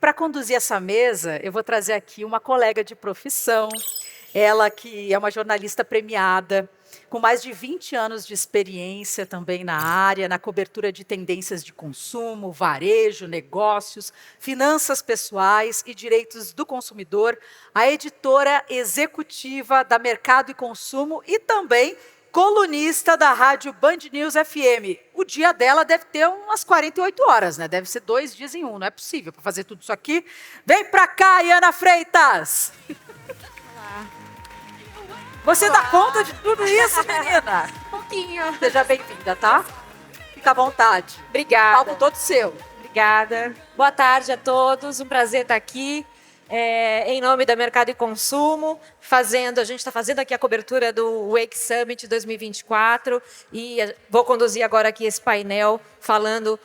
para conduzir essa mesa, eu vou trazer aqui uma colega de profissão, ela que é uma jornalista premiada, com mais de 20 anos de experiência também na área, na cobertura de tendências de consumo, varejo, negócios, finanças pessoais e direitos do consumidor, a editora executiva da Mercado e Consumo e também colunista da rádio Band News FM. O dia dela deve ter umas 48 horas, né? Deve ser 2 dias em um, não é possível para fazer tudo isso aqui. Vem para cá, Iana Freitas! Olá. Você dá conta de tudo isso, menina? Um pouquinho. Seja bem-vinda, tá? Fica à vontade. Obrigada. Palco todo seu. Obrigada. Boa tarde a todos. Um prazer estar aqui. Em nome da Mercado e Consumo, a gente está fazendo aqui a cobertura do Wake Summit 2024 e vou conduzir agora aqui esse painel falando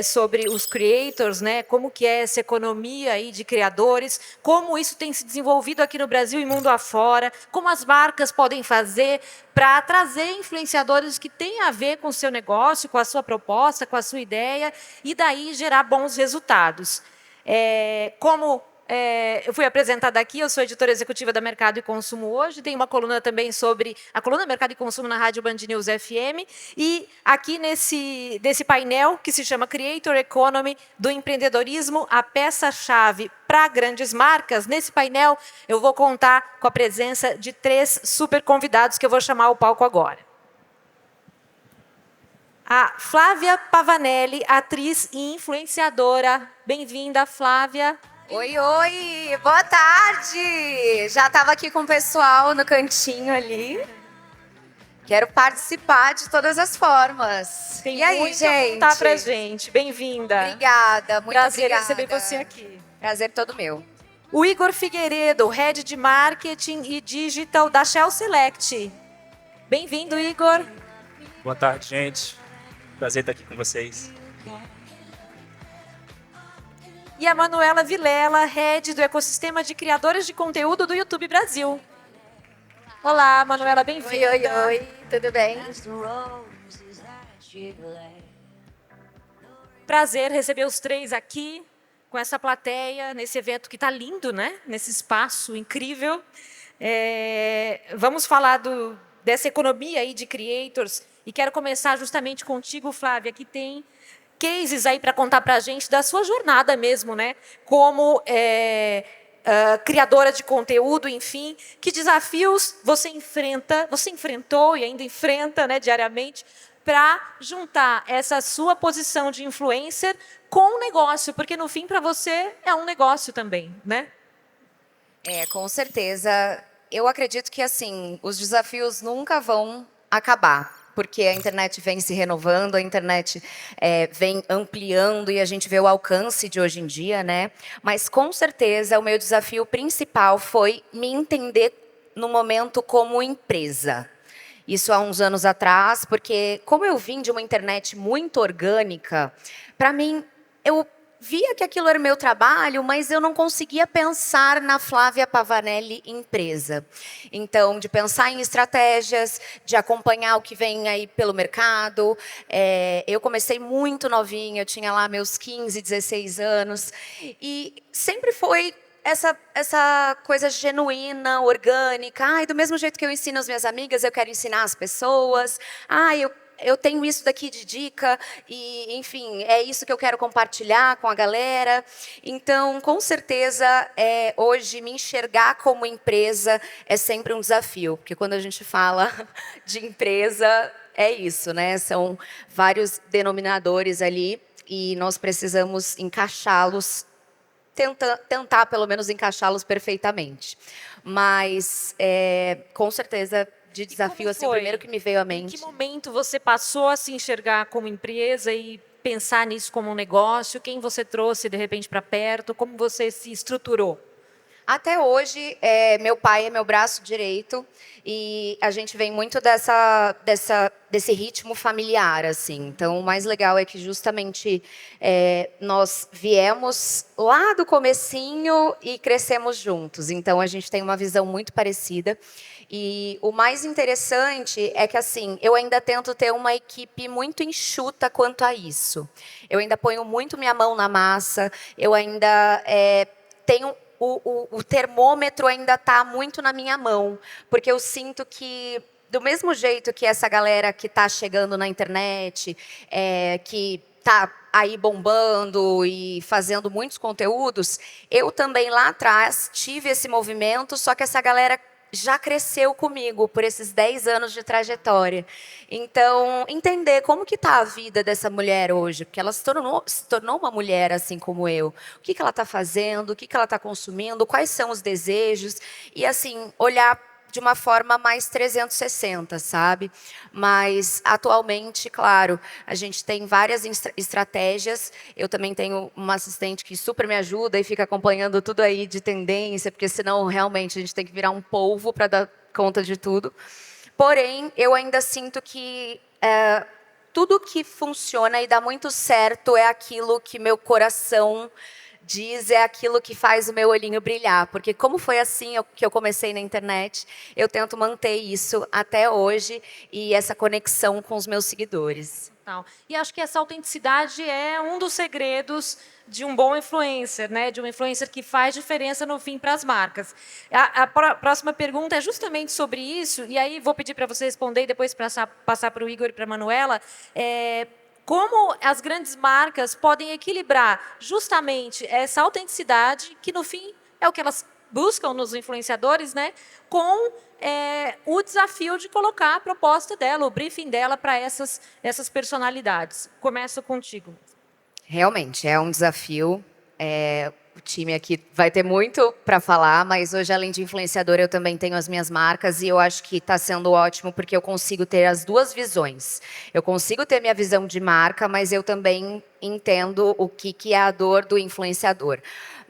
sobre os creators, né? Como que é essa economia aí de criadores, como isso tem se desenvolvido aqui no Brasil e mundo afora, como as marcas podem fazer para trazer influenciadores que têm a ver com o seu negócio, com a sua proposta, com a sua ideia e daí gerar bons resultados. Eu fui apresentada aqui, eu sou editora executiva da Mercado e Consumo hoje, tenho uma coluna também sobre a coluna Mercado e Consumo na Rádio Band News FM, e aqui desse painel, que se chama Creator Economy, do empreendedorismo, a peça-chave para grandes marcas, nesse painel eu vou contar com a presença de 3 super convidados que eu vou chamar ao palco agora. A Flávia Pavanelli, atriz e influenciadora. Bem-vinda, Flávia. Oi, oi! Boa tarde! Já estava aqui com o pessoal no cantinho ali. Quero participar de todas as formas. Tem e aí, muito gente? a contar pra gente. Bem-vinda. Obrigada, muito Prazer obrigada. receber você aqui. Prazer todo meu. O Igor Figueiredo, Head de Marketing e Digital da Shell Select. Bem-vindo, Igor. Boa tarde, gente. Prazer estar aqui com vocês. E a Manuela Vilela, Head do Ecossistema de Criadores de Conteúdo do YouTube Brasil. Olá, Manuela, bem-vinda. Oi, oi, oi, tudo bem? Prazer receber os 3 aqui, com essa plateia, nesse evento que está lindo, né? Nesse espaço incrível. Vamos falar dessa economia aí de creators, e quero começar justamente contigo, Flávia, que tem cases aí para contar para a gente da sua jornada mesmo, né? Como criadora de conteúdo, enfim, que desafios você enfrentou e ainda enfrenta, né, diariamente, para juntar essa sua posição de influencer com o negócio, porque no fim para você é um negócio também, né? Com certeza. Eu acredito que assim, os desafios nunca vão acabar. Porque a internet vem se renovando, a internet vem ampliando e a gente vê o alcance de hoje em dia, né? Mas, com certeza, o meu desafio principal foi me entender no momento como empresa. Isso há uns anos atrás, porque como eu vim de uma internet muito orgânica, para mim, eu via que aquilo era meu trabalho, mas eu não conseguia pensar na Flávia Pavanelli empresa. Então, de pensar em estratégias, de acompanhar o que vem aí pelo mercado. Eu comecei muito novinha, eu tinha lá meus 15, 16 anos. E sempre foi essa coisa genuína, orgânica. Do mesmo jeito que eu ensino as minhas amigas, eu quero ensinar as pessoas. Eu tenho isso daqui de dica e, enfim, é isso que eu quero compartilhar com a galera. Então, com certeza, hoje, me enxergar como empresa é sempre um desafio. Porque quando a gente fala de empresa, é isso, né? São vários denominadores ali e nós precisamos encaixá-los, tentar pelo menos encaixá-los perfeitamente. Mas, com certeza, de desafio, assim, o primeiro que me veio à mente. Em que momento você passou a se enxergar como empresa e pensar nisso como um negócio? Quem você trouxe, de repente, para perto? Como você se estruturou? Até hoje, meu pai é meu braço direito e a gente vem muito desse ritmo familiar, assim. Então, o mais legal é que justamente nós viemos lá do comecinho e crescemos juntos. Então, a gente tem uma visão muito parecida. E o mais interessante é que, assim, eu ainda tento ter uma equipe muito enxuta quanto a isso. Eu ainda ponho muito minha mão na massa, eu ainda tenho... O termômetro ainda está muito na minha mão, porque eu sinto que, do mesmo jeito que essa galera que está chegando na internet, que está aí bombando e fazendo muitos conteúdos, eu também lá atrás tive esse movimento, só que essa galera já cresceu comigo por esses 10 anos de trajetória. Então, entender como que está a vida dessa mulher hoje, porque ela se tornou uma mulher assim como eu. O que ela está fazendo, o que ela está consumindo, quais são os desejos, e assim, olhar de uma forma mais 360, sabe? Mas, atualmente, claro, a gente tem várias estratégias. Eu também tenho uma assistente que super me ajuda e fica acompanhando tudo aí de tendência, porque senão, realmente, a gente tem que virar um polvo para dar conta de tudo. Porém, eu ainda sinto que tudo que funciona e dá muito certo é aquilo que meu coração diz, é aquilo que faz o meu olhinho brilhar. Porque como foi assim que eu comecei na internet, eu tento manter isso até hoje e essa conexão com os meus seguidores. E acho que essa autenticidade é um dos segredos de um bom influencer, né? De um influencer que faz diferença no fim para as marcas. A próxima pergunta é justamente sobre isso, e aí vou pedir para você responder e depois passar para o Igor e para a Manuela. Como as grandes marcas podem equilibrar justamente essa autenticidade, que no fim é o que elas buscam nos influenciadores, né, com o desafio de colocar a proposta dela, o briefing dela para essas personalidades. Começo contigo. Realmente, é um desafio. O time aqui vai ter muito para falar, mas hoje, além de influenciadora, eu também tenho as minhas marcas e eu acho que está sendo ótimo porque eu consigo ter as duas visões. Eu consigo ter minha visão de marca, mas eu também entendo o que é a dor do influenciador.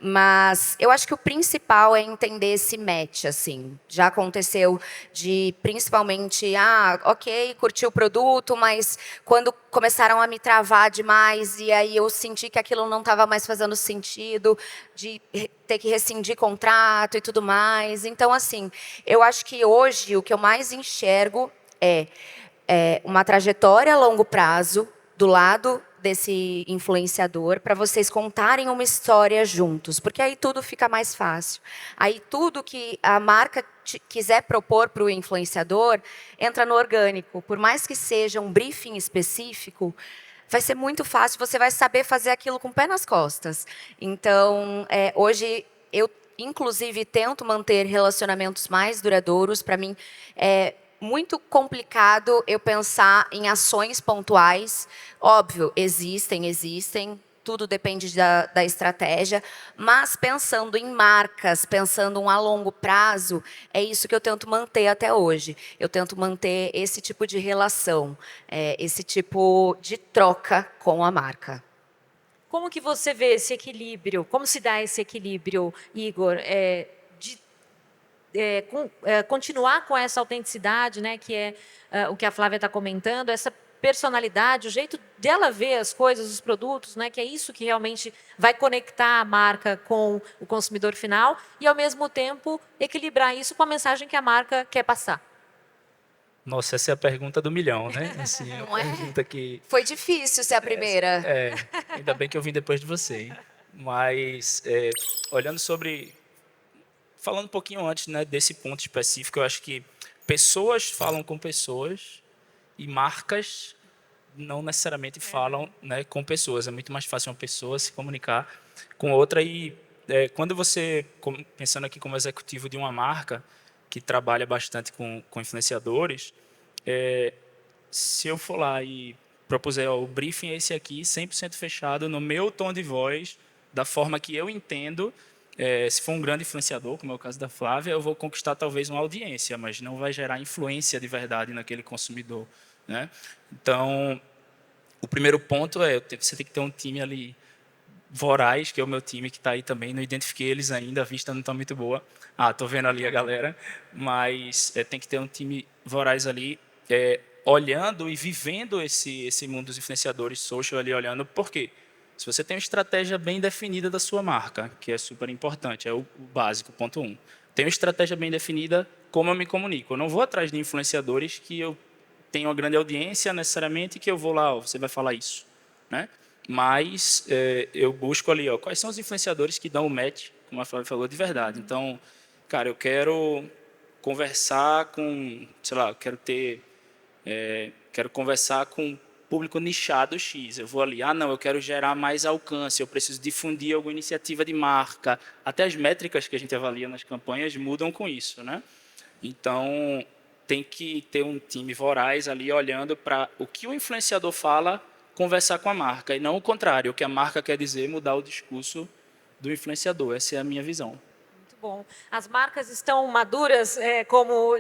Mas eu acho que o principal é entender esse match, assim. Já aconteceu de, principalmente, ok, curti o produto, mas quando começaram a me travar demais e aí eu senti que aquilo não estava mais fazendo sentido, de ter que rescindir contrato e tudo mais. Então, assim, eu acho que hoje o que eu mais enxergo é uma trajetória a longo prazo do lado desse influenciador, para vocês contarem uma história juntos, porque aí tudo fica mais fácil. Aí tudo que a marca quiser propor para o influenciador entra no orgânico. Por mais que seja um briefing específico, vai ser muito fácil, você vai saber fazer aquilo com o pé nas costas. Então, hoje, eu, inclusive, tento manter relacionamentos mais duradouros. Para mim, muito complicado eu pensar em ações pontuais. Óbvio, existem, tudo depende da estratégia, mas pensando em marcas, pensando a longo prazo, é isso que eu tento manter até hoje. Eu tento manter esse tipo de relação, esse tipo de troca com a marca. Como que você vê esse equilíbrio? Como se dá esse equilíbrio, Igor? Continuar com essa autenticidade, né, que é o que a Flávia está comentando, essa personalidade, o jeito dela ver as coisas, os produtos, né, que é isso que realmente vai conectar a marca com o consumidor final e, ao mesmo tempo, equilibrar isso com a mensagem que a marca quer passar. Nossa, essa é a pergunta do milhão, né? Assim, Não é? pergunta que... Foi difícil ser a primeira. Ainda bem que eu vim depois de você. Hein? Mas, olhando sobre... Falando um pouquinho antes, né, desse ponto específico, eu acho que pessoas falam com pessoas e marcas não necessariamente falam, né, com pessoas. É muito mais fácil uma pessoa se comunicar com outra. E quando você, pensando aqui como executivo de uma marca que trabalha bastante com influenciadores, se eu for lá e propuser o briefing é esse aqui, 100% fechado, no meu tom de voz, da forma que eu entendo, se for um grande influenciador, como é o caso da Flávia, eu vou conquistar talvez uma audiência, mas não vai gerar influência de verdade naquele consumidor, né? Então, o primeiro ponto você tem que ter um time ali voraz, que é o meu time que está aí também, não identifiquei eles ainda, a vista não está muito boa. Estou vendo ali a galera, mas tem que ter um time voraz ali, olhando e vivendo esse mundo dos influenciadores social ali, olhando por quê? Se você tem uma estratégia bem definida da sua marca, que é super importante, é o básico, ponto 1. Tem uma estratégia bem definida, como eu me comunico. Eu não vou atrás de influenciadores que eu tenho uma grande audiência necessariamente que eu vou lá, você vai falar isso, né? Mas eu busco ali, quais são os influenciadores que dão o match, como a Flávia falou, de verdade. Então, cara, eu quero conversar com, sei lá, quero conversar com público nichado X. Eu vou ali, não, eu quero gerar mais alcance, eu preciso difundir alguma iniciativa de marca. Até as métricas que a gente avalia nas campanhas mudam com isso, né? Então, tem que ter um time voraz ali olhando para o que o influenciador fala, conversar com a marca, e não o contrário, o que a marca quer dizer, mudar o discurso do influenciador. Essa é a minha visão. Muito bom. As marcas estão maduras, como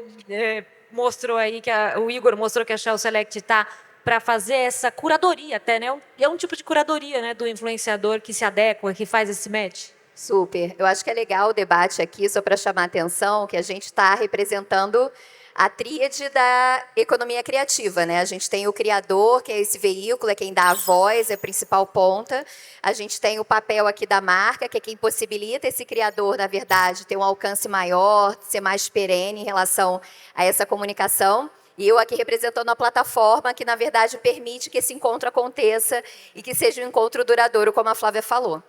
mostrou aí, o Igor mostrou que a Shell Select está para fazer essa curadoria até, né? É um tipo de curadoria, né, do influenciador que se adequa, que faz esse match. Super. Eu acho que é legal o debate aqui, só para chamar a atenção, que a gente está representando a tríade da economia criativa, né? A gente tem o criador, que é esse veículo, é quem dá a voz, é a principal ponta. A gente tem o papel aqui da marca, que é quem possibilita esse criador, na verdade, ter um alcance maior, ser mais perene em relação a essa comunicação. E eu aqui representando a plataforma que, na verdade, permite que esse encontro aconteça e que seja um encontro duradouro, como a Flávia falou.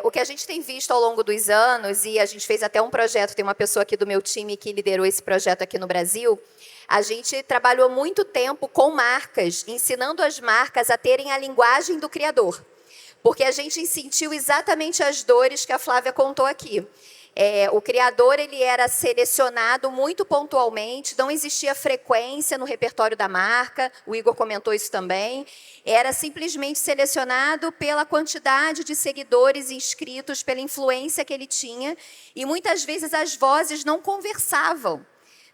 O que a gente tem visto ao longo dos anos, e a gente fez até um projeto, tem uma pessoa aqui do meu time que liderou esse projeto aqui no Brasil, a gente trabalhou muito tempo com marcas, ensinando as marcas a terem a linguagem do criador. Porque a gente sentiu exatamente as dores que a Flávia contou aqui. O criador ele era selecionado muito pontualmente, não existia frequência no repertório da marca, o Igor comentou isso também, era simplesmente selecionado pela quantidade de seguidores inscritos, pela influência que ele tinha, e muitas vezes as vozes não conversavam,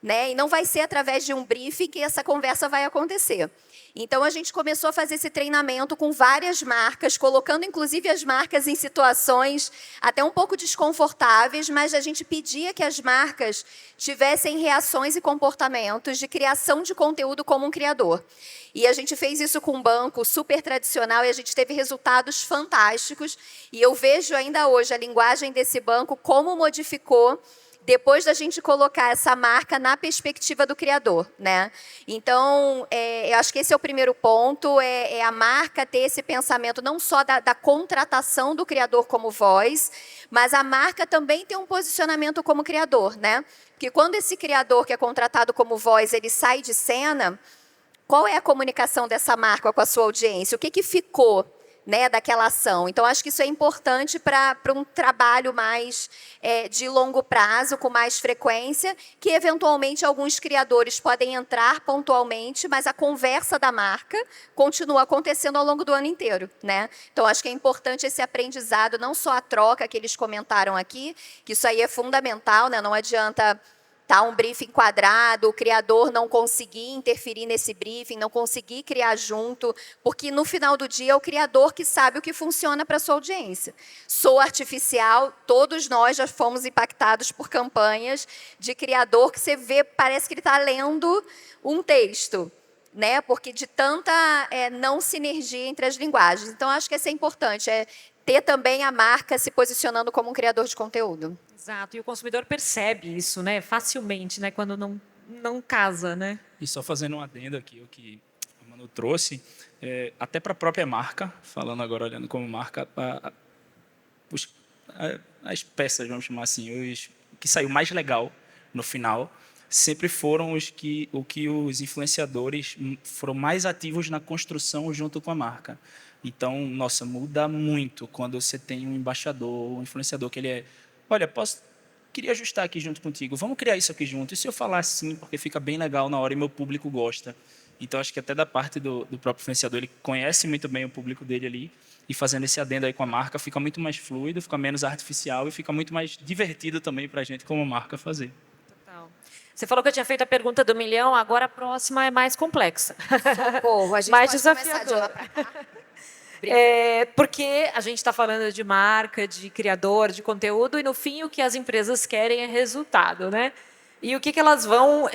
né? E não vai ser através de um briefing que essa conversa vai acontecer. Então, a gente começou a fazer esse treinamento com várias marcas, colocando, inclusive, as marcas em situações até um pouco desconfortáveis, mas a gente pedia que as marcas tivessem reações e comportamentos de criação de conteúdo como um criador. E a gente fez isso com um banco super tradicional e a gente teve resultados fantásticos. E eu vejo ainda hoje a linguagem desse banco, como modificou depois da gente colocar essa marca na perspectiva do criador, né? Então, eu acho que esse é o primeiro ponto, é a marca ter esse pensamento não só da contratação do criador como voz, mas a marca também tem um posicionamento como criador, né? Porque quando esse criador que é contratado como voz, ele sai de cena, qual é a comunicação dessa marca com a sua audiência? O que ficou, né, daquela ação? Então, acho que isso é importante para um trabalho mais de longo prazo, com mais frequência, que, eventualmente, alguns criadores podem entrar pontualmente, mas a conversa da marca continua acontecendo ao longo do ano inteiro, né? Então, acho que é importante esse aprendizado, não só a troca que eles comentaram aqui, que isso aí é fundamental, né? Não adianta um briefing quadrado, o criador não conseguir interferir nesse briefing, não conseguir criar junto, porque no final do dia é o criador que sabe o que funciona para a sua audiência. Sou artificial, todos nós já fomos impactados por campanhas de criador que você vê, parece que ele está lendo um texto, né? Porque de tanta não sinergia entre as linguagens. Então, acho que isso é importante, ter também a marca se posicionando como um criador de conteúdo. Exato, e o consumidor percebe isso, né, facilmente, né, quando não casa, né? E só fazendo um adendo aqui, o que a Manu trouxe, até para a própria marca, falando agora, olhando como marca, as peças, vamos chamar assim, o que saiu mais legal no final, sempre foram o que os influenciadores foram mais ativos na construção junto com a marca. Então, nossa, muda muito quando você tem um embaixador, um influenciador que ele olha, queria ajustar aqui junto contigo, vamos criar isso aqui junto. E se eu falar assim, porque fica bem legal na hora e meu público gosta. Então, acho que até da parte do próprio influenciador, ele conhece muito bem o público dele ali, e fazendo esse adendo aí com a marca, fica muito mais fluido, fica menos artificial e fica muito mais divertido também para a gente como marca fazer. Total. Você falou que eu tinha feito a pergunta do milhão, agora a próxima é mais complexa. Socorro, a gente mais pode começar de lá desafiadora. para cá. Porque a gente está falando de marca, de criador, de conteúdo, e no fim o que as empresas querem é resultado, né? E o que elas vão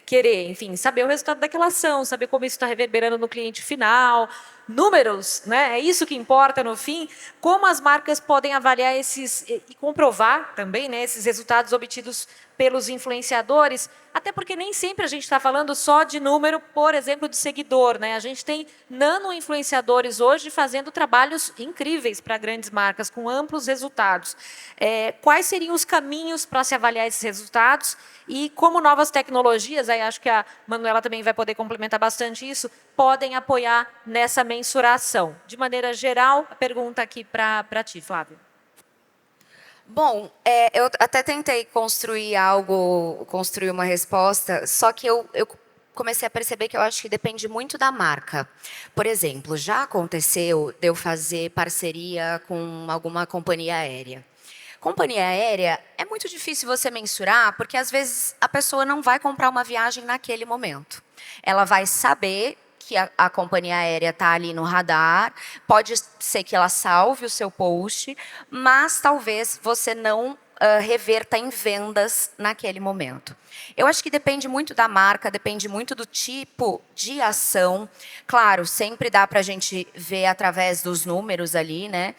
querer, enfim, saber o resultado daquela ação, saber como isso está reverberando no cliente final, números, né? É isso que importa no fim. Como as marcas podem avaliar e comprovar também, né, esses resultados obtidos pelos influenciadores, até porque nem sempre a gente está falando só de número, por exemplo, de seguidor, né? A gente tem nano-influenciadores hoje fazendo trabalhos incríveis para grandes marcas, com amplos resultados. Quais seriam os caminhos para se avaliar esses resultados e como novas tecnologias, aí acho que a Manuela também vai poder complementar bastante isso, podem apoiar nessa mensuração? De maneira geral, a pergunta aqui para ti, Flávia. Bom, eu até tentei construir uma resposta, só que eu comecei a perceber que eu acho que depende muito da marca. Por exemplo, já aconteceu de eu fazer parceria com alguma companhia aérea. Companhia aérea é muito difícil você mensurar, porque às vezes a pessoa não vai comprar uma viagem naquele momento. Ela vai saber que a companhia aérea está ali no radar, pode ser que ela salve o seu post, mas talvez você não reverta em vendas naquele momento. Eu acho que depende muito da marca, depende muito do tipo de ação. Claro, sempre dá para a gente ver através dos números ali, né?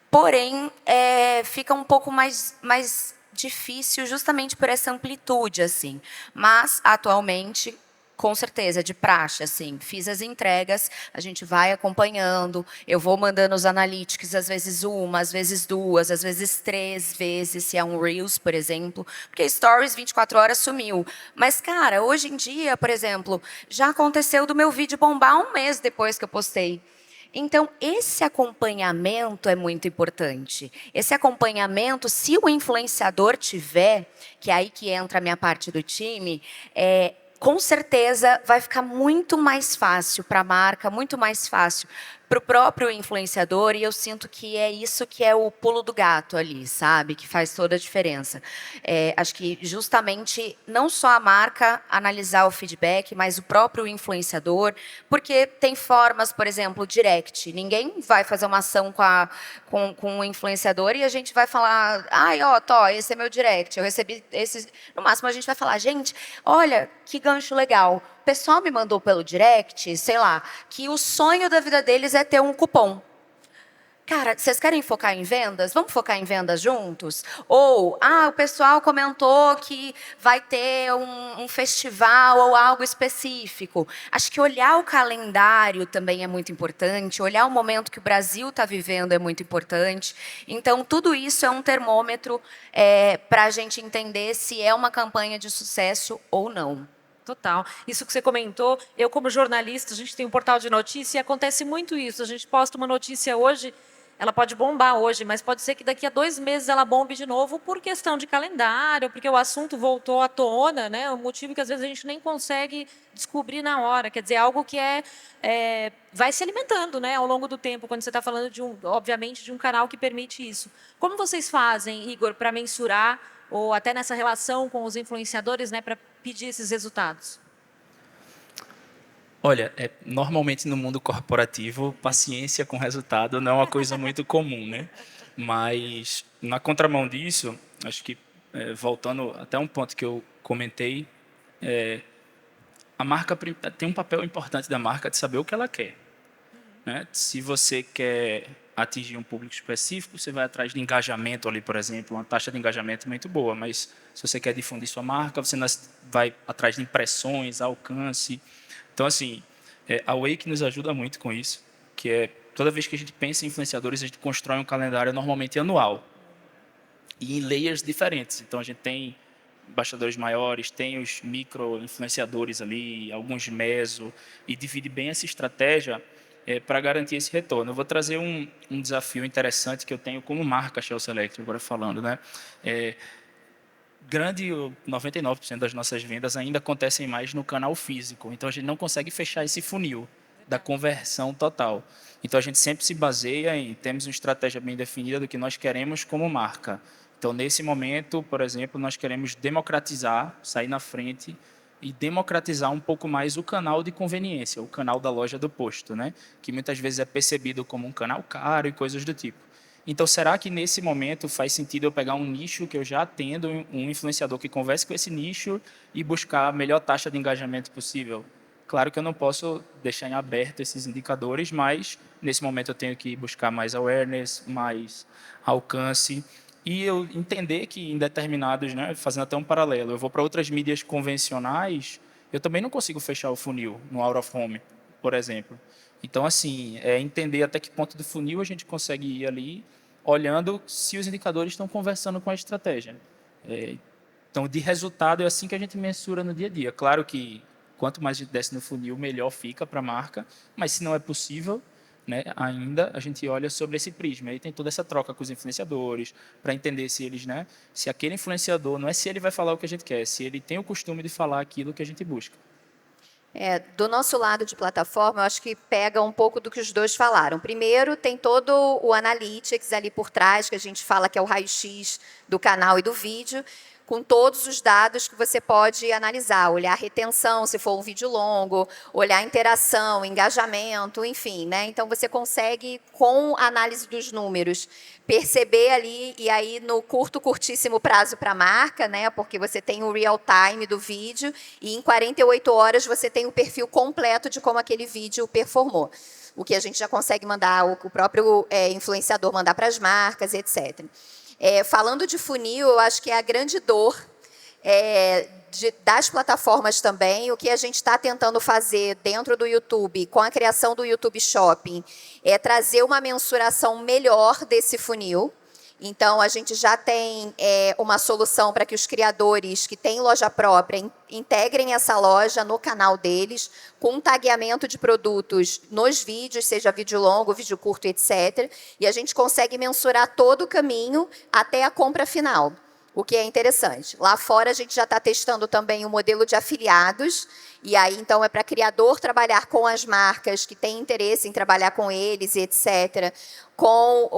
Porém, fica um pouco mais difícil justamente por essa amplitude, assim. Mas, atualmente, com certeza, de praxe, assim, fiz as entregas, a gente vai acompanhando, eu vou mandando os analytics, às vezes uma, às vezes duas, às vezes 3 vezes, se é um Reels, por exemplo, porque Stories 24 horas sumiu. Mas, cara, hoje em dia, por exemplo, já aconteceu do meu vídeo bombar 1 mês depois que eu postei. Então, esse acompanhamento é muito importante. Esse acompanhamento, se o influenciador tiver, que é aí que entra a minha parte do time, com certeza vai ficar muito mais fácil para a marca, muito mais fácil para o próprio influenciador, e eu sinto que é isso que é o pulo do gato ali, sabe? Que faz toda a diferença. Acho que justamente não só a marca analisar o feedback, mas o próprio influenciador, porque tem formas, por exemplo, direct. Ninguém vai fazer uma ação com o influenciador e a gente vai falar, ai, ó, Tó, esse é meu direct, eu recebi esse. No máximo a gente vai falar, gente, olha que gancho legal. O pessoal me mandou pelo direct, sei lá, que o sonho da vida deles é ter um cupom. Cara, vocês querem focar em vendas? Vamos focar em vendas juntos? Ou, o pessoal comentou que vai ter um festival ou algo específico. Acho que olhar o calendário também é muito importante, olhar o momento que o Brasil está vivendo é muito importante. Então, tudo isso é um termômetro para a gente entender se é uma campanha de sucesso ou não. Total. Isso que você comentou, eu como jornalista, a gente tem um portal de notícia e acontece muito isso. A gente posta uma notícia hoje, ela pode bombar hoje, mas pode ser que daqui a 2 meses ela bombe de novo por questão de calendário, porque o assunto voltou à tona, né? O motivo que às vezes a gente nem consegue descobrir na hora. Quer dizer, algo que vai se alimentando, né, ao longo do tempo, quando você está falando obviamente, de um canal que permite isso. Como vocês fazem, Igor, para mensurar, ou até nessa relação com os influenciadores, né, para pedir esses resultados? Olha, normalmente no mundo corporativo, paciência com resultado não é uma coisa muito comum, né? Mas, na contramão disso, acho que, voltando até um ponto que eu comentei, a marca tem um papel importante da marca de saber o que ela quer. Né? Se você quer atingir um público específico, você vai atrás de engajamento ali, por exemplo, uma taxa de engajamento muito boa, mas se você quer difundir sua marca, você vai atrás de impressões, alcance. Então, assim, a Wake nos ajuda muito com isso, que é, toda vez que a gente pensa em influenciadores, a gente constrói um calendário normalmente anual, e em layers diferentes. Então, a gente tem embaixadores maiores, tem os micro-influenciadores ali, alguns meso, e divide bem essa estratégia para garantir esse retorno. Eu vou trazer um desafio interessante que eu tenho como marca Shell Select, agora falando, né? Grande 99% das nossas vendas ainda acontecem mais no canal físico, então a gente não consegue fechar esse funil da conversão total. Então a gente sempre se baseia em temos uma estratégia bem definida do que nós queremos como marca. Então nesse momento, por exemplo, nós queremos democratizar, sair na frente e democratizar um pouco mais o canal de conveniência, o canal da loja do posto, né? Que muitas vezes é percebido como um canal caro e coisas do tipo. Então, será que nesse momento faz sentido eu pegar um nicho que eu já atendo, um influenciador que converse com esse nicho e buscar a melhor taxa de engajamento possível? Claro que eu não posso deixar em aberto esses indicadores, mas nesse momento eu tenho que buscar mais awareness, mais alcance. e eu entender que em determinados, né, fazendo até um paralelo, eu vou para outras mídias convencionais, eu também não consigo fechar o funil no out of home, por exemplo. Então, assim, é entender até que ponto do funil a gente consegue ir ali, olhando se os indicadores estão conversando com a estratégia. Então, de resultado, é assim que a gente mensura no dia a dia. Claro que quanto mais a gente desce no funil, melhor fica para a marca, mas se não é possível, né, ainda a gente olha sobre esse prisma. Aí tem toda essa troca com os influenciadores, para entender se eles, né, se aquele influenciador, não é se ele vai falar o que a gente quer, se ele tem o costume de falar aquilo que a gente busca. Do nosso lado de plataforma, eu acho que pega um pouco do que os dois falaram. Primeiro, tem todo o analytics ali por trás, que a gente fala que é o raio-x do canal e do vídeo, com todos os dados que você pode analisar, olhar retenção, se for um vídeo longo, olhar interação, engajamento, enfim, né? Então você consegue, com a análise dos números, perceber ali, e aí no curtíssimo prazo para a marca, né? Porque você tem o real time do vídeo, e em 48 horas você tem o perfil completo de como aquele vídeo performou. O que a gente já consegue mandar, o próprio influenciador mandar para as marcas, etc. Falando de funil, eu acho que é a grande dor das plataformas também. O que a gente está tentando fazer dentro do YouTube, com a criação do YouTube Shopping, é trazer uma mensuração melhor desse funil. Então, a gente já tem uma solução para que os criadores que têm loja própria integrem essa loja no canal deles, com um tagueamento de produtos nos vídeos, seja vídeo longo, vídeo curto, etc. E a gente consegue mensurar todo o caminho até a compra final, o que é interessante. Lá fora, a gente já está testando também o modelo de afiliados, e aí, então, é para criador trabalhar com as marcas que têm interesse em trabalhar com eles, etc., com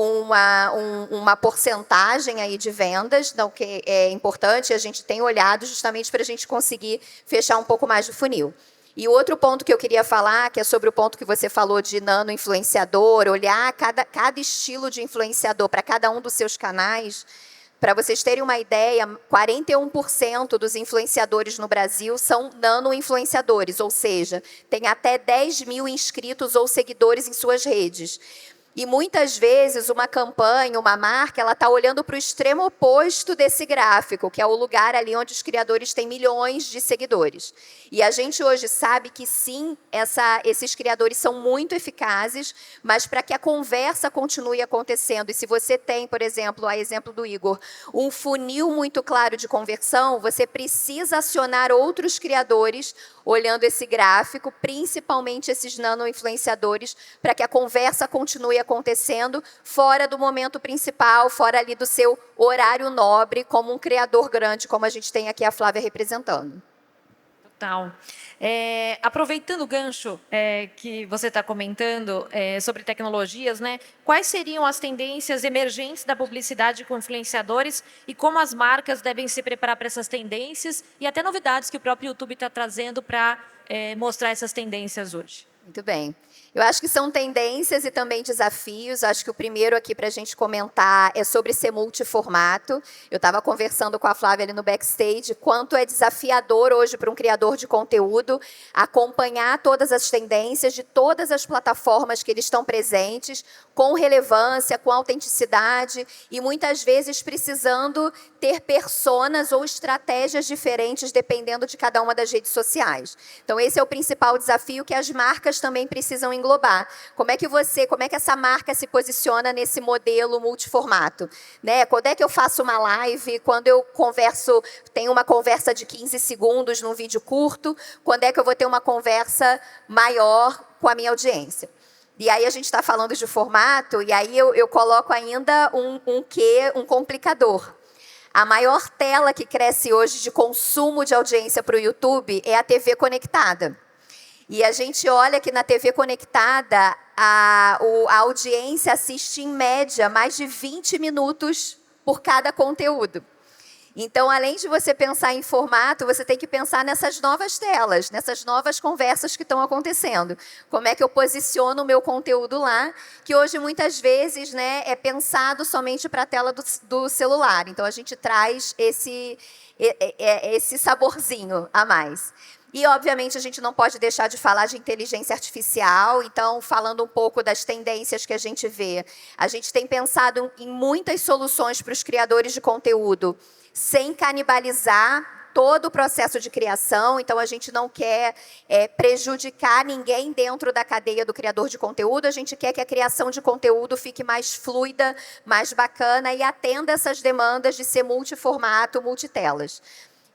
uma porcentagem aí de vendas, então, que é importante, a gente tem olhado justamente para a gente conseguir fechar um pouco mais do funil. E outro ponto que eu queria falar, que é sobre o ponto que você falou de nano-influenciador, olhar cada estilo de influenciador para cada um dos seus canais. Para vocês terem uma ideia, 41% dos influenciadores no Brasil são nano-influenciadores, ou seja, tem até 10 mil inscritos ou seguidores em suas redes. E muitas vezes uma campanha, uma marca, ela está olhando para o extremo oposto desse gráfico, que é o lugar ali onde os criadores têm milhões de seguidores. E a gente hoje sabe que sim, esses criadores são muito eficazes, mas para que a conversa continue acontecendo, e se você tem, por exemplo, a exemplo do Igor, um funil muito claro de conversão, você precisa acionar outros criadores olhando esse gráfico, principalmente esses nano-influenciadores, para que a conversa continue acontecendo fora do momento principal, fora ali do seu horário nobre, como um criador grande, como a gente tem aqui a Flávia representando. Total. Aproveitando o gancho que você está comentando sobre tecnologias, né? Quais seriam as tendências emergentes da publicidade com influenciadores e como as marcas devem se preparar para essas tendências e até novidades que o próprio YouTube está trazendo para mostrar essas tendências hoje? Muito bem. Eu acho que são tendências e também desafios. Acho que o primeiro aqui para a gente comentar é sobre ser multiformato. Eu estava conversando com a Flávia ali no backstage, quanto é desafiador hoje para um criador de conteúdo acompanhar todas as tendências de todas as plataformas que eles estão presentes, com relevância, com autenticidade e muitas vezes precisando ter personas ou estratégias diferentes dependendo de cada uma das redes sociais. Então, esse é o principal desafio que as marcas também precisam englobar. Como é que essa marca se posiciona nesse modelo multiformato? Né? Quando é que eu faço uma live? Quando eu tenho uma conversa de 15 segundos num vídeo curto? Quando é que eu vou ter uma conversa maior com a minha audiência? E aí a gente está falando de formato, e aí eu coloco ainda um complicador. A maior tela que cresce hoje de consumo de audiência para o YouTube é a TV conectada. E a gente olha que na TV conectada, a audiência assiste, em média, mais de 20 minutos por cada conteúdo. Então, além de você pensar em formato, você tem que pensar nessas novas telas, nessas novas conversas que estão acontecendo. Como é que eu posiciono o meu conteúdo lá, que hoje, muitas vezes, né, é pensado somente para a tela do celular. Então, a gente traz esse saborzinho a mais. E, obviamente, a gente não pode deixar de falar de inteligência artificial. Então, falando um pouco das tendências que a gente vê, a gente tem pensado em muitas soluções para os criadores de conteúdo, sem canibalizar todo o processo de criação. Então, a gente não quer prejudicar ninguém dentro da cadeia do criador de conteúdo. A gente quer que a criação de conteúdo fique mais fluida, mais bacana e atenda essas demandas de ser multiformato, multitelas.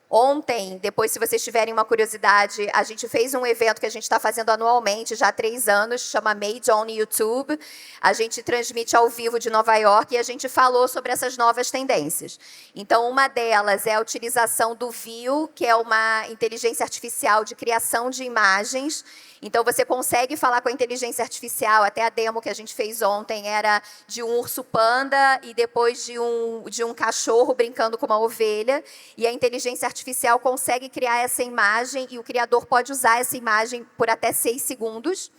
Ontem, depois, se vocês tiverem uma curiosidade, a gente fez um evento que a gente está fazendo anualmente, já há 3 anos, chama Made on YouTube. A gente transmite ao vivo de Nova York e a gente falou sobre essas novas tendências. Então, uma delas é a utilização do Veo, que é uma inteligência artificial de criação de imagens. Então, você consegue falar com a inteligência artificial, até a demo que a gente fez ontem era de um urso panda e depois de um cachorro brincando com uma ovelha. E a inteligência artificial consegue criar essa imagem e o criador pode usar essa imagem por até 6 segundos.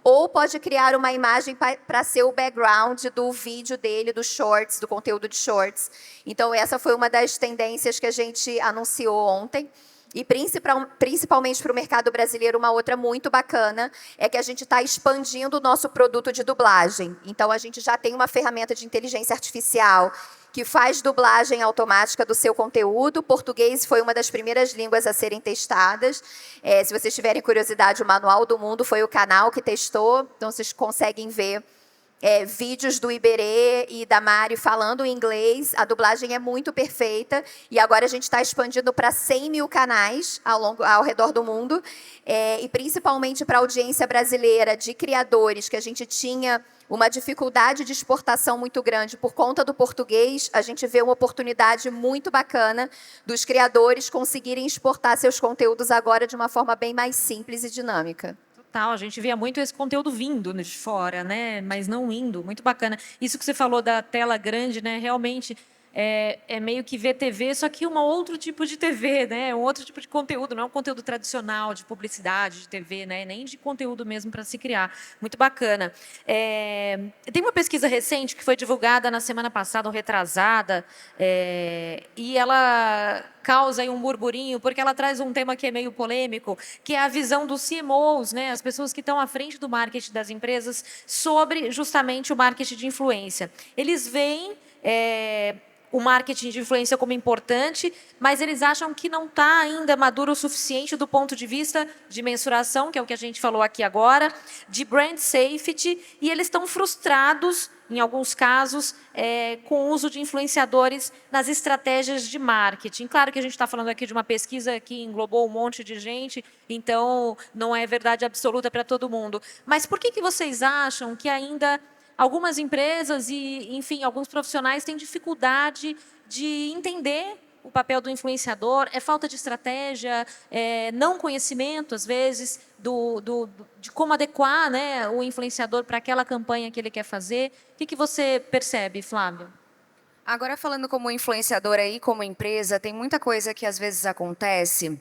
Ou pode criar uma imagem para ser o background do vídeo dele, do shorts, do conteúdo de shorts. Então, essa foi uma das tendências que a gente anunciou ontem. E principalmente para o mercado brasileiro, uma outra muito bacana é que a gente está expandindo o nosso produto de dublagem. Então, a gente já tem uma ferramenta de inteligência artificial que faz dublagem automática do seu conteúdo. O português foi uma das primeiras línguas a serem testadas. Se vocês tiverem curiosidade, o Manual do Mundo foi o canal que testou. Então, vocês conseguem ver vídeos do Iberê e da Mari falando inglês. A dublagem é muito perfeita. E agora a gente está expandindo para 100 mil canais ao redor do mundo. E principalmente para a audiência brasileira de criadores, que a gente tinha uma dificuldade de exportação muito grande por conta do português. A gente vê uma oportunidade muito bacana dos criadores conseguirem exportar seus conteúdos agora de uma forma bem mais simples e dinâmica. A gente via muito esse conteúdo vindo de fora, né? Mas não indo. Muito bacana. Isso que você falou da tela grande, né? Realmente é meio que ver TV, só que um outro tipo de TV, né? Um outro tipo de conteúdo, não é um conteúdo tradicional de publicidade, de TV, né? Nem de conteúdo mesmo para se criar. Muito bacana. Tem uma pesquisa recente que foi divulgada na semana passada, ou retrasada, e ela causa aí um burburinho, porque ela traz um tema que é meio polêmico, que é a visão dos CMOs, né, as pessoas que estão à frente do marketing das empresas, sobre justamente o marketing de influência. Eles veem o marketing de influência como importante, mas eles acham que não está ainda maduro o suficiente do ponto de vista de mensuração, que é o que a gente falou aqui agora, de brand safety, e eles estão frustrados, em alguns casos, com o uso de influenciadores nas estratégias de marketing. Claro que a gente está falando aqui de uma pesquisa que englobou um monte de gente, então não é verdade absoluta para todo mundo. Mas por que vocês acham que ainda algumas empresas e, enfim, alguns profissionais têm dificuldade de entender o papel do influenciador? É falta de estratégia, não conhecimento, às vezes, de como adequar, né, o influenciador para aquela campanha que ele quer fazer. O que você percebe, Flávio? Agora, falando como influenciadora e como empresa, tem muita coisa que às vezes acontece.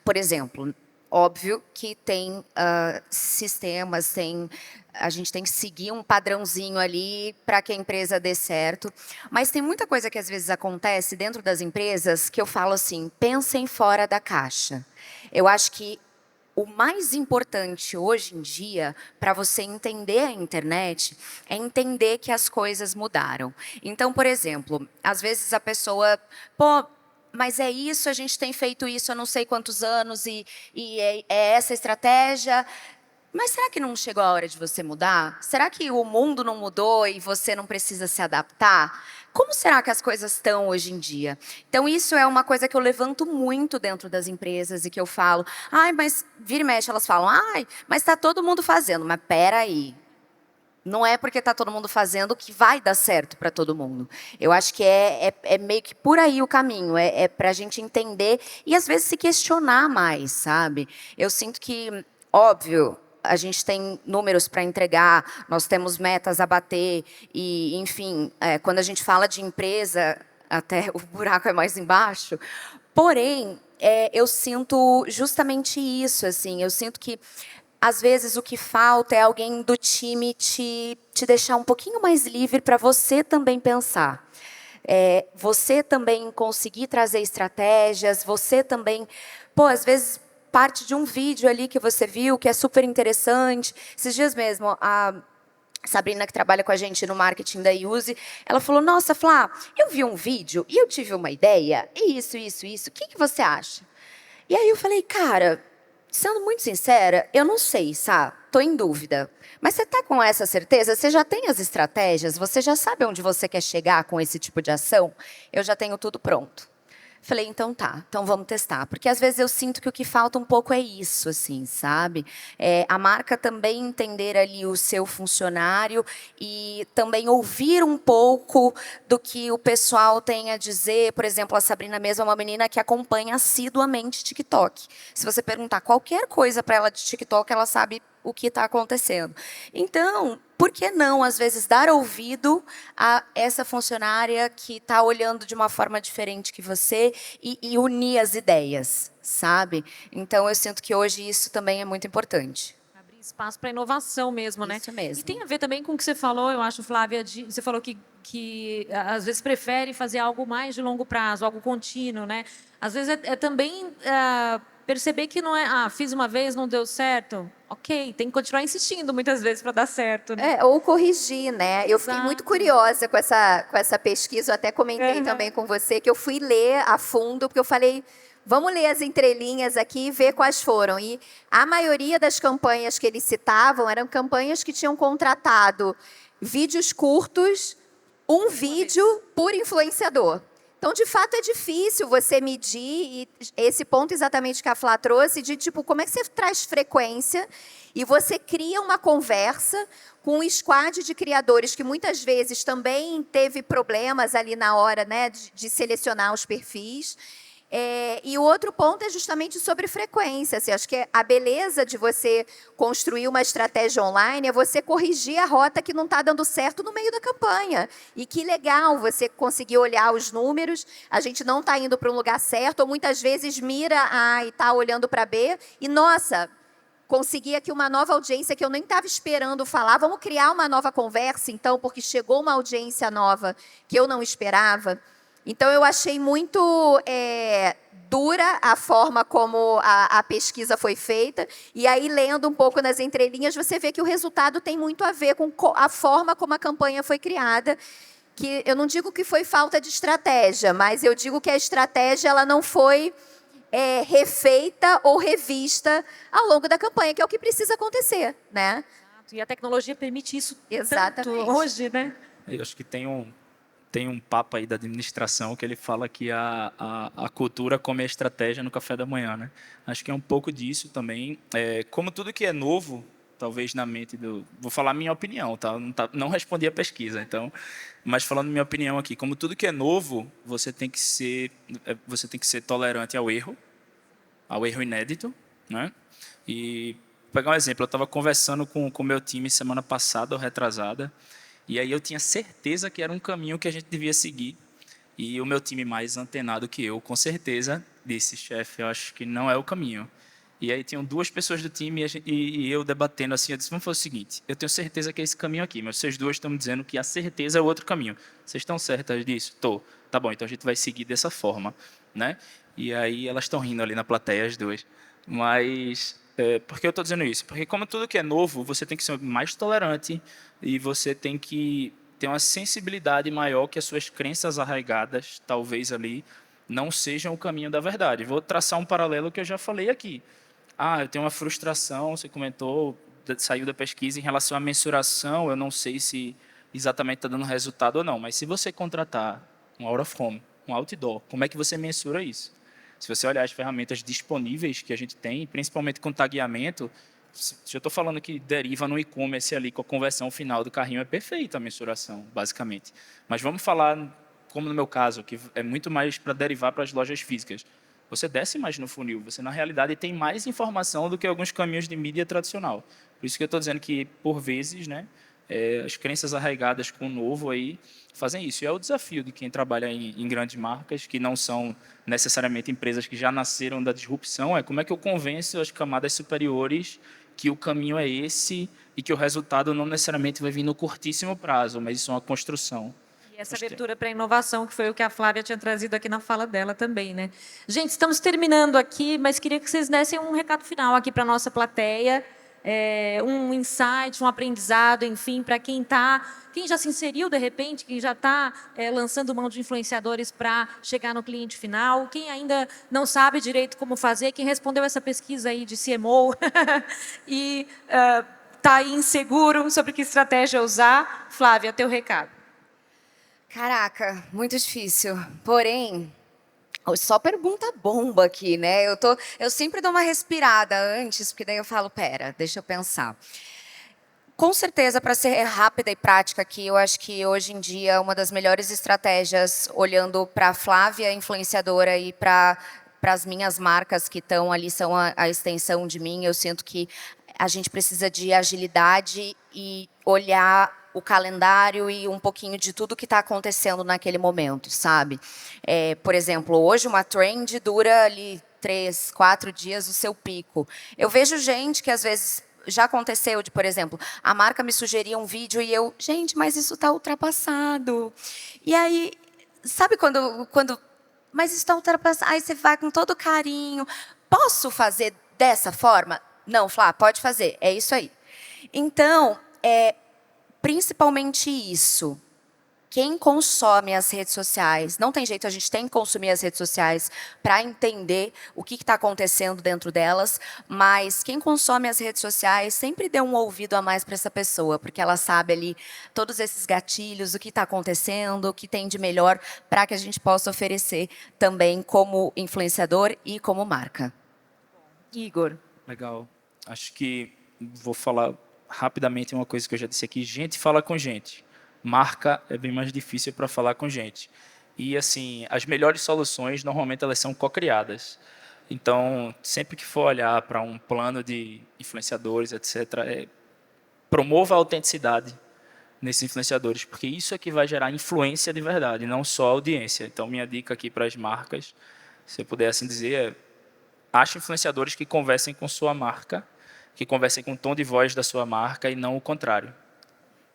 Por exemplo, óbvio que tem sistemas, a gente tem que seguir um padrãozinho ali para que a empresa dê certo. Mas tem muita coisa que às vezes acontece dentro das empresas que eu falo assim, pensem fora da caixa. Eu acho que o mais importante hoje em dia, para você entender a internet, é entender que as coisas mudaram. Então, por exemplo, às vezes a pessoa, mas é isso, a gente tem feito isso há não sei quantos anos e é essa estratégia. Mas será que não chegou a hora de você mudar? Será que o mundo não mudou e você não precisa se adaptar? Como será que as coisas estão hoje em dia? Então, isso é uma coisa que eu levanto muito dentro das empresas e que eu falo, mas vira e mexe, elas falam, mas está todo mundo fazendo. Mas peraí, não é porque está todo mundo fazendo que vai dar certo para todo mundo. Eu acho que é meio que por aí o caminho, é para a gente entender e às vezes se questionar mais, sabe? Eu sinto que, óbvio, a gente tem números para entregar, nós temos metas a bater e, enfim, quando a gente fala de empresa, até o buraco é mais embaixo. Porém, eu sinto justamente isso, assim, eu sinto que às vezes o que falta é alguém do time te deixar um pouquinho mais livre para você também pensar. Você também conseguir trazer estratégias, você também, às vezes parte de um vídeo ali que você viu, que é super interessante. Esses dias mesmo, a Sabrina, que trabalha com a gente no marketing da Use, ela falou, nossa, Flá, eu vi um vídeo e eu tive uma ideia, e isso. O que você acha? E aí eu falei, cara, sendo muito sincera, eu não sei, sabe? Tô em dúvida. Mas você tá com essa certeza? Você já tem as estratégias? Você já sabe onde você quer chegar com esse tipo de ação? Eu já tenho tudo pronto. Falei, então tá, então vamos testar. Porque às vezes eu sinto que o que falta um pouco é isso, assim, sabe? A marca também entender ali o seu funcionário e também ouvir um pouco do que o pessoal tem a dizer. Por exemplo, a Sabrina mesmo é uma menina que acompanha assiduamente TikTok. Se você perguntar qualquer coisa para ela de TikTok, ela sabe o que está acontecendo. Então, por que não, às vezes, dar ouvido a essa funcionária que está olhando de uma forma diferente que você e unir as ideias, sabe? Então, eu sinto que hoje isso também é muito importante. Abrir espaço para inovação mesmo, né? Isso mesmo. E tem a ver também com o que você falou, eu acho, Flávia, você falou que às vezes prefere fazer algo mais de longo prazo, algo contínuo, né? Às vezes é também perceber que não é, fiz uma vez, não deu certo, ok, tem que continuar insistindo muitas vezes para dar certo, né? Ou corrigir, né? Eu fiquei muito curiosa com essa pesquisa, eu até comentei Uhum. também com você, que eu fui ler a fundo, porque eu falei, vamos ler as entrelinhas aqui e ver quais foram. E a maioria das campanhas que eles citavam eram campanhas que tinham contratado vídeos curtos, um vídeo por influenciador. Então, de fato, é difícil você medir, e esse ponto exatamente que a Flá trouxe, de tipo, como é que você traz frequência e você cria uma conversa com um squad de criadores que muitas vezes também teve problemas ali na hora, né, de selecionar os perfis. E o outro ponto é justamente sobre frequência. Assim, acho que a beleza de você construir uma estratégia online é você corrigir a rota que não está dando certo no meio da campanha. E que legal você conseguir olhar os números, a gente não está indo para um lugar certo, ou muitas vezes mira A e está olhando para B, e nossa, consegui aqui uma nova audiência que eu nem estava esperando falar, vamos criar uma nova conversa então, porque chegou uma audiência nova que eu não esperava. Então, eu achei muito dura a forma como a pesquisa foi feita. E aí, lendo um pouco nas entrelinhas, você vê que o resultado tem muito a ver com a forma como a campanha foi criada. Que eu não digo que foi falta de estratégia, mas eu digo que a estratégia ela não foi refeita ou revista ao longo da campanha, que é o que precisa acontecer, né? E a tecnologia permite isso Exatamente. tanto hoje, né? Eu acho que tem um papo aí da administração que ele fala que a cultura come a estratégia no café da manhã, né? Acho que é um pouco disso também. Como tudo que é novo, talvez na mente do... Vou falar minha opinião, tá? Não respondi a pesquisa, então... Mas falando minha opinião aqui, como tudo que é novo, você tem que ser tolerante ao erro inédito, né? E vou pegar um exemplo, eu estava conversando com o meu time semana passada ou retrasada, e aí eu tinha certeza que era um caminho que a gente devia seguir. E o meu time mais antenado que eu, com certeza, disse, chefe, eu acho que não é o caminho. E aí tinham duas pessoas do time e eu debatendo assim, eu disse, vamos fazer o seguinte, eu tenho certeza que é esse caminho aqui, mas vocês duas estão me dizendo que a certeza é o outro caminho. Vocês estão certas disso? Tô. Tá bom, então a gente vai seguir dessa forma, né? E aí elas estão rindo ali na plateia, as duas. Mas... por que eu estou dizendo isso? Porque como tudo que é novo, você tem que ser mais tolerante e você tem que ter uma sensibilidade maior que as suas crenças arraigadas, talvez ali, não sejam o caminho da verdade. Vou traçar um paralelo que eu já falei aqui. Eu tenho uma frustração, você comentou, saiu da pesquisa em relação à mensuração, eu não sei se exatamente está dando resultado ou não, mas se você contratar um out of home, um outdoor, como é que você mensura isso? Se você olhar as ferramentas disponíveis que a gente tem, principalmente com tagueamento, se eu estou falando que deriva no e-commerce ali com a conversão final do carrinho, é perfeita a mensuração, basicamente. Mas vamos falar, como no meu caso, que é muito mais para derivar para as lojas físicas. Você desce mais no funil, você na realidade tem mais informação do que alguns caminhos de mídia tradicional. Por isso que eu estou dizendo que, por vezes, né, as crenças arraigadas com o novo aí fazem isso. E é o desafio de quem trabalha em grandes marcas, que não são necessariamente empresas que já nasceram da disrupção, como é que eu convenço as camadas superiores que o caminho é esse e que o resultado não necessariamente vai vir no curtíssimo prazo, mas isso é uma construção. E essa abertura para a inovação, que foi o que a Flávia tinha trazido aqui na fala dela também, né? Gente, estamos terminando aqui, mas queria que vocês dessem um recado final aqui para a nossa plateia, um insight, um aprendizado, enfim, para quem já se inseriu de repente, quem já está lançando mão de influenciadores para chegar no cliente final, quem ainda não sabe direito como fazer, quem respondeu essa pesquisa aí de CMO e está inseguro sobre que estratégia usar. Flávia, teu recado. Caraca, muito difícil. Porém, só pergunta bomba aqui, né? Eu sempre dou uma respirada antes, porque daí eu falo, pera, deixa eu pensar. Com certeza, para ser rápida e prática aqui, eu acho que hoje em dia uma das melhores estratégias, olhando para a Flávia, influenciadora, e para as minhas marcas que estão ali, são a extensão de mim, eu sinto que a gente precisa de agilidade e olhar o calendário e um pouquinho de tudo que está acontecendo naquele momento, sabe? Por exemplo, hoje uma trend dura ali 3, 4 dias o seu pico. Eu vejo gente que às vezes já aconteceu de, por exemplo, a marca me sugeria um vídeo e eu, gente, mas isso está ultrapassado. E aí, sabe quando mas isso está ultrapassado, aí você vai com todo carinho, posso fazer dessa forma? Não, Flá, pode fazer, é isso aí. Então, principalmente isso. Quem consome as redes sociais, não tem jeito, a gente tem que consumir as redes sociais para entender o que está acontecendo dentro delas, mas quem consome as redes sociais sempre dê um ouvido a mais para essa pessoa, porque ela sabe ali todos esses gatilhos, o que está acontecendo, o que tem de melhor para que a gente possa oferecer também como influenciador e como marca. Igor. Legal. Acho que vou falar rapidamente uma coisa que eu já disse aqui. Gente fala com gente. Marca é bem mais difícil para falar com gente. E, assim, as melhores soluções, normalmente, elas são co-criadas. Então, sempre que for olhar para um plano de influenciadores, etc., promova a autenticidade nesses influenciadores, porque isso é que vai gerar influência de verdade, não só audiência. Então, minha dica aqui para as marcas, se eu puder assim dizer, ache influenciadores que conversem com sua marca, que conversem com o tom de voz da sua marca e não o contrário.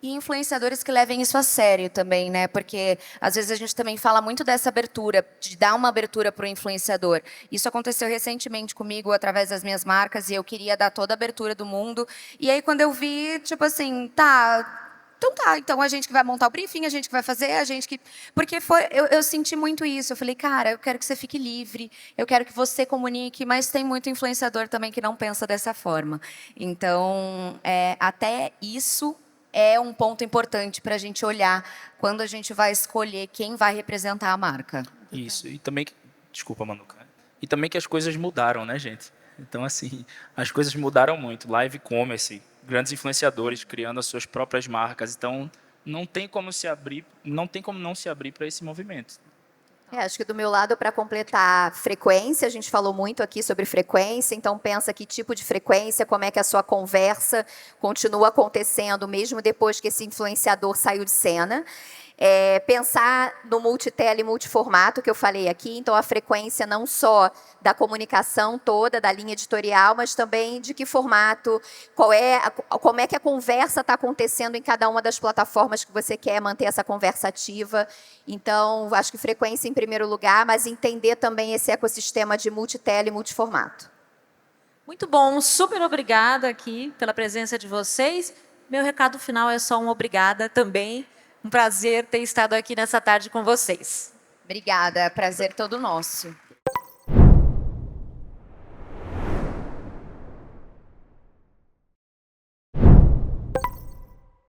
E influenciadores que levem isso a sério também, né? Porque às vezes a gente também fala muito dessa abertura, de dar uma abertura para o influenciador. Isso aconteceu recentemente comigo através das minhas marcas e eu queria dar toda a abertura do mundo. E aí quando eu vi, tipo assim, então a gente que vai montar o briefing, a gente que vai fazer, a gente que... Porque eu senti muito isso, eu falei, cara, eu quero que você fique livre, eu quero que você comunique, mas tem muito influenciador também que não pensa dessa forma. Então, até isso é um ponto importante para a gente olhar quando a gente vai escolher quem vai representar a marca. Isso, e também... Desculpa, Manuca. E também que as coisas mudaram, né, gente? Então, assim, as coisas mudaram muito. Live commerce, grandes influenciadores criando as suas próprias marcas. Então, não tem como não se abrir para esse movimento. Acho que do meu lado, para completar frequência, a gente falou muito aqui sobre frequência, então pensa que tipo de frequência, como é que a sua conversa continua acontecendo mesmo depois que esse influenciador saiu de cena. Pensar no multitela e multiformato que eu falei aqui, então a frequência não só da comunicação toda, da linha editorial, mas também de que formato, como é que a conversa está acontecendo em cada uma das plataformas que você quer manter essa conversa ativa. Então, acho que frequência em primeiro lugar, mas entender também esse ecossistema de multitela e multiformato. Muito bom, super obrigada aqui pela presença de vocês. Meu recado final é só um obrigada também. Um prazer ter estado aqui nessa tarde com vocês. Obrigada, prazer todo nosso.